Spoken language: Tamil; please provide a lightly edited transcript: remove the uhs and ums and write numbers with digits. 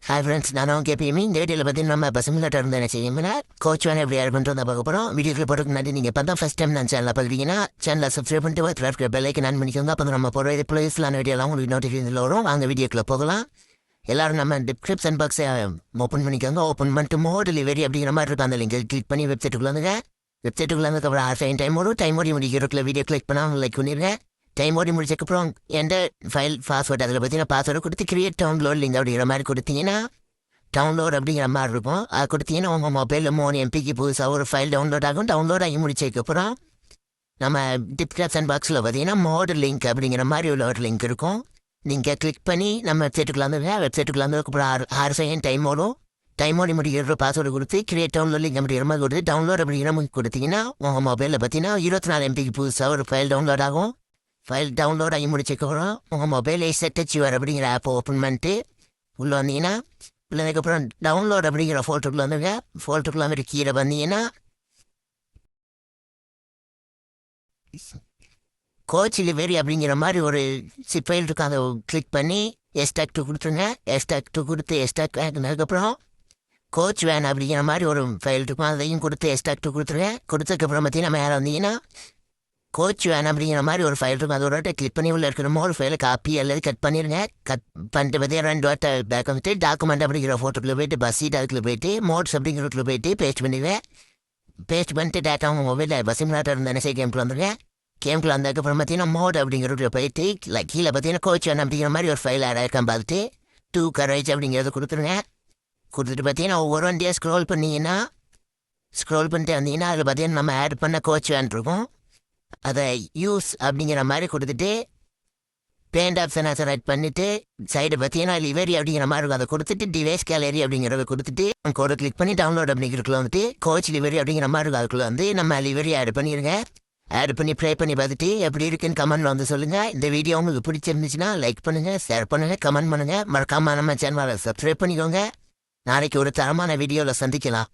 ஹாய் ஃப்ரெண்ட்ஸ், நானும் கேபிஎம்மி. இந்த வீடியோவில் பார்த்தீங்கன்னா நம்ம இப்போ சிமுலேட்டர் இருந்து என்ன செய்யும்னா கோச் வேணும் எப்படி ஆட் பண்ணுறோம் பார்க்க போகிறோம். வீடியோக்கு போகிறதுக்கு முன்னாடி நீங்கள் இப்போ தான் ஃபஸ்ட் டைம் நான் சேனலில் பார்க்குறீங்கன்னா சேனலை சப்ஸ்கிரைப் பண்ணிட்டு பெல்லைக்கு நான் பண்ணிக்கோங்க. அப்போ நம்ம போகிற இது ப்ளேஸ்லான வீடியோலாம் உங்களுக்கு நோட்டிஃபிகேஷனில் வரும். வாங்க வீடியோக்குள்ளே போகலாம். எல்லாரும் நம்ம டிஸ்கிரிப்ஷன் பாக்ஸை ஓப்பன் பண்ணிக்கோங்க. ஓப்பன் பண்ணிட்டு மோர் டெலிவரி அப்படிங்கிற மாதிரி இருக்கும். அந்த லிங்கை கிளிக் பண்ணி வெப்சைட்டுக்குள்ள வந்துங்க. வெப்சைட்டுக்குள்ள வந்ததுக்கப்புறம் டைம் ஓடி முடிக்கிறதுக்குள்ள வீடியோ கிளிக் பண்ணால் லைக் பண்ணிடுங்க. டைம் ஓடி முடிச்சதுக்கப்புறம் எந்த ஃபைல் பாஸ்வேர்டு அதில் பார்த்தீங்கன்னா பாஸ்வேர்டு கொடுத்து கிரியேட் டவுன்லோட் லிங்க் அப்படிங்கிற மாதிரி கொடுத்தீங்கன்னா டவுன்லோட் அப்படிங்கிற மாதிரி இருக்கும். அது கொடுத்தீங்கன்னா உங்கள் மொபைலில் 3 MBக்கு புதுசாக ஒரு ஃபைல் டவுன்லோட் ஆகும். டவுன்லோட் ஆகி முடிச்சதுக்கப்புறம் நம்ம டிஸ்கிரிப்ஷன் பாக்ஸில் பார்த்தீங்கன்னா மோட் லிங்க் அப்படிங்கிற மாதிரி உள்ள ஒரு லிங்க் இருக்கும். நீங்கள் கிளிக் பண்ணி நம்ம வெப்சைட்டுக்குள்ள வந்ததுக்கப்புறம் 6 செகண்ட் டைம் ஓடி முடிக்கிற பாஸ்வேர்டு கொடுத்து கிரியேட் டவுன்லோட் லிங்க் அப்படிங்கிற மாதிரி கொடுத்து டவுன்லோட் அப்படிங்கிற மாதிரி கொடுத்தீங்கன்னா உங்கள் மொபைலில் பார்த்தீங்கன்னா 24 MBக்கு புதுசாக ஒரு ஃபைல் டவுன்லோட் ஆகும். ஃபைல் டவுன்லோட் ஆகி முடிச்சதுக்கப்புறம் உங்கள் மொபைல் செட்டச்சுவர் அப்படிங்கிற ஆப்பை ஓப்பன் பண்ணிட்டு உள்ளே வந்தீங்கன்னா அதுக்கப்புறம் டவுன்லோட் அப்படிங்கிற ஃபோல்டருக்குள்ள வந்துங்க. ஃபோல்டருக்குள்ள வந்துட்டு கீழே வந்தீங்கன்னா கோச் டெலிவரி அப்படிங்கிற மாதிரி ஒரு ஃபைல் இருக்கும். அதை கிளிக் பண்ணி எஸ்டாக்டு கொடுத்துருங்க. எஸ்டாக்டு கொடுத்து எஸ்டாக்ட் ஆகினதுக்கப்புறம் கோச் வேன் அப்படிங்கிற மாதிரி ஒரு ஃபைல் இருக்கும். அதையும் கொடுத்து எஸ்டாக்டு கொடுத்துருங்க. கொடுத்ததுக்கப்புறம் பார்த்தீங்கன்னா மேலே வந்தீங்கன்னா கோச் வேன் அப்படிங்கிற மாதிரி ஒரு ஃபைல் இருக்கும். அதோட கிளிக் பண்ணி உள்ள இருக்கிற ஒரு ஃபைலை காப்பி அல்லது கட் பண்ணிடுங்க. கட் பண்ணிட்டு பார்த்தீங்கன்னா 2 வாட்டை பேக் வந்துட்டு டாக்குமெண்ட் அப்படிங்கிற ஃபோட்டோக்குள்ளே போயிட்டு பஸ்ஸீட் அதுக்குள்ளே போயிட்டு மோட்ஸ் அப்படிங்கிறதுக்குள்ளே போயிட்டு பேஸ்ட் பண்ணிடுவேன். பேஸ்ட் பண்ணிட்டு டேட்டா உங்கள் மொபைலில் பஸ்ஸிமிலேட்டர் இருந்த என்ன கேமுக்குள்ள வந்துடுங்க. கேமுக்குள்ள வந்ததுக்கப்புறம் பார்த்தீங்கன்னா மோட் அப்படிங்கிறதுக்குள்ள போயிட்டு கீழே பார்த்தீங்கன்னா கோச் வேன் அப்படிங்கிற மாதிரி ஒரு ஃபைல் ஆட் ஆகிருக்கான் பார்த்துட்டு 2 கரேஜ் அப்படிங்கிறத கொடுத்துருங்க. கொடுத்துட்டு பார்த்தீங்கன்னா ஒவ்வொரு வண்டியாக ஸ்க்ரோல் பண்ணிட்டு வந்தீங்கன்னா அதில் பார்த்தீங்கன்னா நம்ம ஆட் பண்ண கோச் வேன் இருக்கும். அதை யூஸ் அப்படிங்கிற மாதிரி கொடுத்துட்டு பெயிண்ட் ஆப்ஷனை செலக்ட் பண்ணிவிட்டு சைடு பார்த்தீங்கன்னா லிவரி அப்படிங்கிற மாதிரி இருக்கும். அதை கொடுத்துட்டு டிவைஸ் கேலரி அப்படிங்கிறத கொடுத்துட்டு கோடை கிளிக் பண்ணி டவுன்லோட் அப்படிங்கிறதுக்குள்ள வந்துட்டு கோச் லிவரி அப்படிங்கிற மாதிரி இருக்கும். அதுக்குள்ளே வந்து நம்ம லிவரி ஆட் பண்ணிடுங்க. ஆட் பண்ணி ப்ளே பண்ணி பார்த்துட்டு எப்படி இருக்குன்னு கமெண்ட்டில் வந்து சொல்லுங்கள். இந்த வீடியோ உங்களுக்கு பிடிச்சிருந்துச்சுன்னா லைக் பண்ணுங்கள், ஷேர் பண்ணுங்கள், கமெண்ட் பண்ணுங்கள். மறக்காமல் நம்ம சேனலை சப்ஸ்கிரைப் பண்ணிக்கோங்க. நாளைக்கு ஒரு தரமான வீடியோவில் சந்திக்கலாம்.